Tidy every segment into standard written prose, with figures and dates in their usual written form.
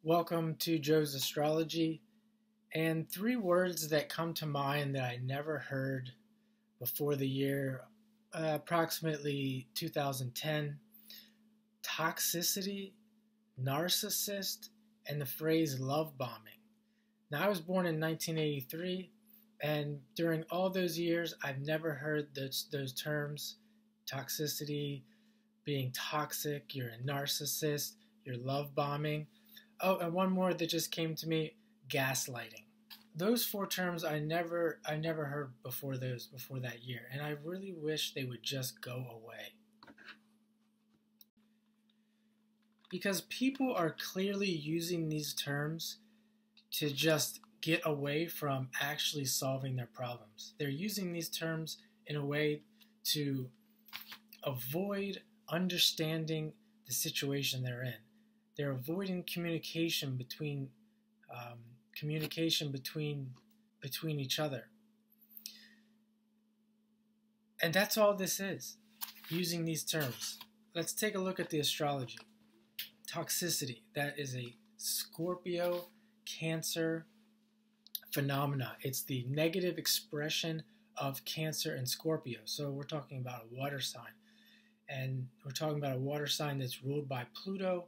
Welcome to Joe's Astrology, and three words that come to mind that I never heard before the year approximately 2010: toxicity, narcissist, and the phrase love bombing. Now, I was born in 1983, and during all those years, I've never heard those terms: toxicity, being toxic, you're a narcissist, you're love bombing. Oh, and one more that just came to me: gaslighting. Those four terms I never heard before that year, and I really wish they would just go away. Because people are clearly using these terms to just get away from actually solving their problems. They're using these terms in a way to avoid understanding the situation they're in. They're avoiding communication between each other, and that's all this is. Using these terms. Let's take a look at the astrology. Toxicity. That is a Scorpio, Cancer phenomena. It's the negative expression of Cancer and Scorpio. So we're talking about a water sign, and we're talking about a water sign that's ruled by Pluto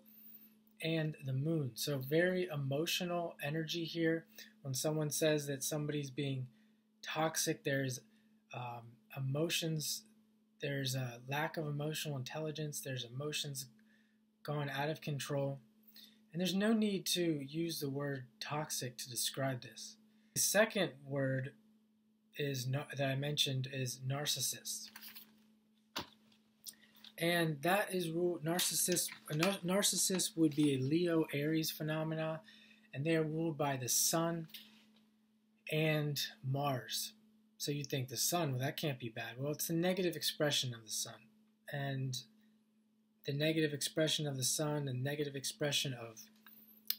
and the moon. So very emotional energy here. When someone says that somebody's being toxic, there's emotions, there's a lack of emotional intelligence, there's emotions gone out of control, and there's no need to use the word toxic to describe this. The second word that I mentioned is narcissist. And that is ruled, narcissist would be a Leo Aries phenomena, and they are ruled by the Sun and Mars. So you think the Sun, well, that can't be bad. Well, it's the negative expression of the Sun. And the negative expression of the Sun and negative expression of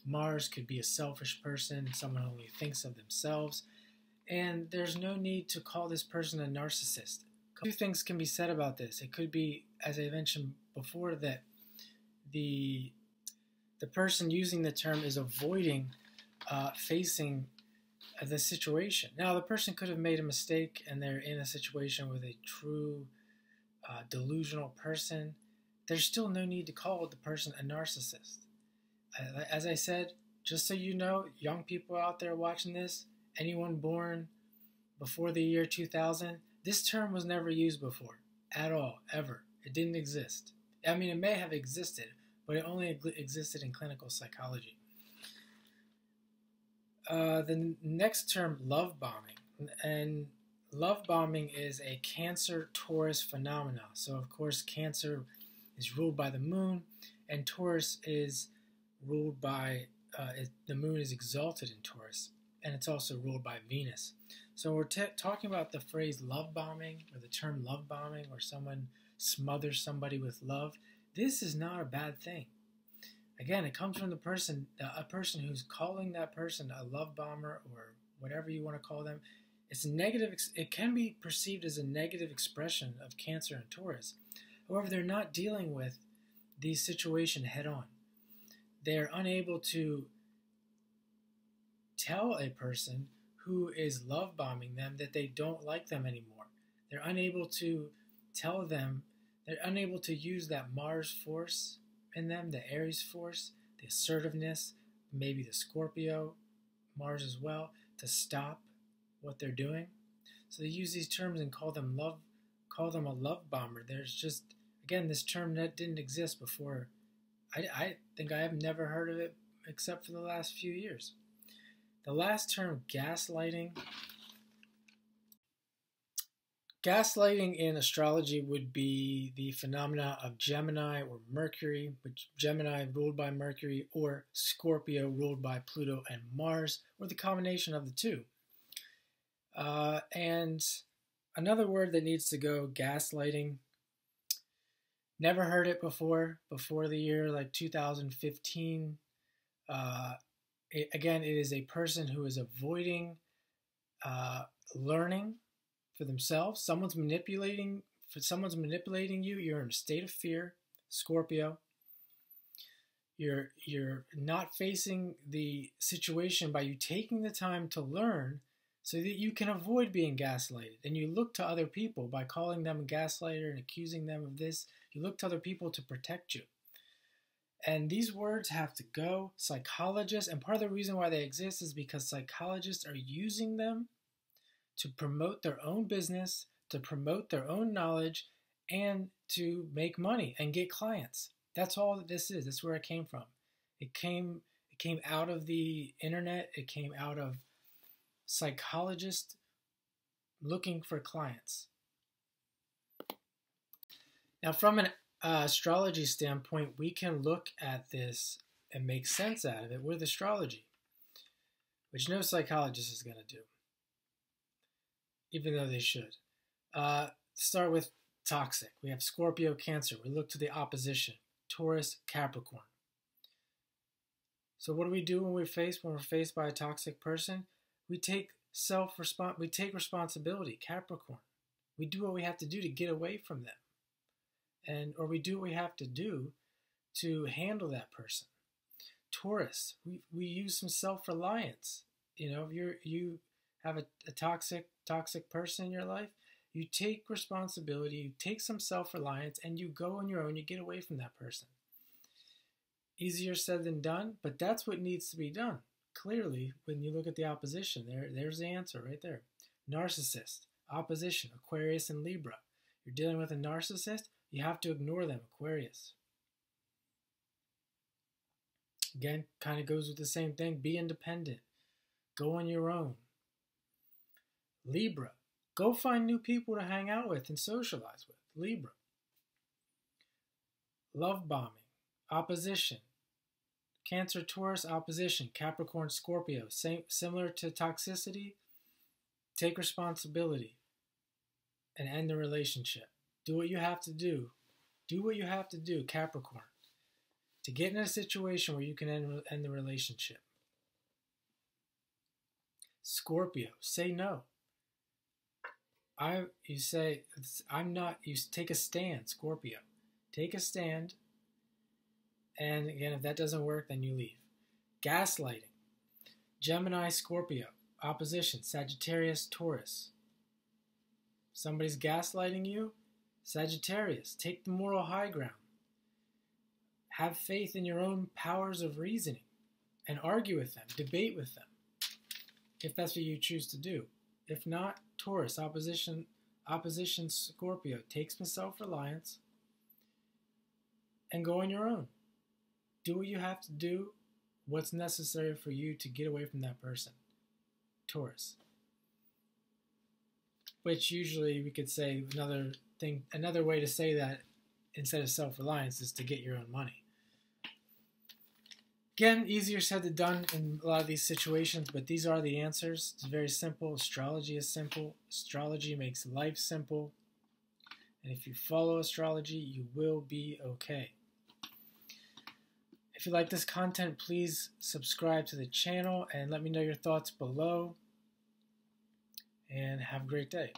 Mars could be a selfish person, someone who only thinks of themselves. And there's no need to call this person a narcissist. Two things can be said about this. It could be, as I mentioned before, that the person using the term is avoiding facing the situation. Now, the person could have made a mistake and they're in a situation with a true delusional person. There's still no need to call the person a narcissist. As I said, just so you know, young people out there watching this, anyone born before the year 2000, this term was never used before, at all, ever. It didn't exist. I mean, it may have existed, but it only existed in clinical psychology. The next term, love bombing. And love bombing is a Cancer-Taurus phenomena. So, of course, Cancer is ruled by the moon, and Taurus is ruled by, the moon is exalted in Taurus, and it's also ruled by Venus. So we're talking about the phrase love bombing, or the term love bombing, where someone smothers somebody with love. This is not a bad thing. Again, it comes from a person who's calling that person a love bomber, or whatever you want to call them. It's negative. It can be perceived as a negative expression of Cancer and Taurus. However, they're not dealing with the situation head on. They're unable to tell a person who is love bombing them that they don't like them anymore. They're unable to tell them, they're unable to use that Mars force in them, the Aries force, the assertiveness, maybe the Scorpio, Mars as well, to stop what they're doing. So they use these terms and call them a love bomber. There's just, again, this term that didn't exist before. I think I have never heard of it except for the last few years. The last term, gaslighting. Gaslighting in astrology would be the phenomena of Gemini or Mercury, which Gemini ruled by Mercury, or Scorpio ruled by Pluto and Mars, or the combination of the two. And another word that needs to go, gaslighting. Never heard it before the year like 2015. Again, it is a person who is avoiding learning for themselves. Someone's manipulating you. You're in a state of fear, Scorpio. You're not facing the situation by you taking the time to learn so that you can avoid being gaslighted. And you look to other people by calling them a gaslighter and accusing them of this. You look to other people to protect you. And these words have to go. Psychologists, and part of the reason why they exist is because psychologists are using them to promote their own business, to promote their own knowledge, and to make money and get clients. That's all that this is. That's where it came from. It came out of the internet. It came out of psychologists looking for clients. Now, from an astrology standpoint, we can look at this and make sense out of it with astrology, which no psychologist is going to do, even though they should. Start with toxic. We have Scorpio, Cancer. We look to the opposition, Taurus, Capricorn. So what do we do when we're faced by a toxic person? We take responsibility, Capricorn. We do what we have to do to get away from them. Or we do what we have to do to handle that person. Taurus, we use some self-reliance. You know, if you have a toxic person in your life, you take responsibility, you take some self-reliance, and you go on your own, you get away from that person. Easier said than done, but that's what needs to be done. Clearly, when you look at the opposition, there's the answer right there. Narcissist, opposition, Aquarius and Libra. You're dealing with a narcissist, you have to ignore them, Aquarius. Again, kind of goes with the same thing. Be independent. Go on your own. Libra, go find new people to hang out with and socialize with. Libra. Lovebombing, opposition. Cancer, Taurus, opposition. Capricorn, Scorpio. Similar to toxicity, take responsibility and end the relationship. Do what you have to do. Do what you have to do, Capricorn, to get in a situation where you can end the relationship. Scorpio, say no. You say, I'm not, you take a stand, Scorpio. Take a stand. And again, if that doesn't work, then you leave. Gaslighting. Gemini, Scorpio. Opposition, Sagittarius, Taurus. Somebody's gaslighting you, Sagittarius. Take the moral high ground. Have faith in your own powers of reasoning and argue with them, debate with them, if that's what you choose to do. If not, Taurus, opposition, Scorpio. Take some self-reliance and go on your own. Do what you have to do, what's necessary for you to get away from that person. Taurus. Which usually we could say another way to say that instead of self-reliance is to get your own money. Again, easier said than done in a lot of these situations, but these are the answers. It's very simple. Astrology is simple. Astrology makes life simple. And if you follow astrology, you will be okay. If you like this content, please subscribe to the channel and let me know your thoughts below. And have a great day.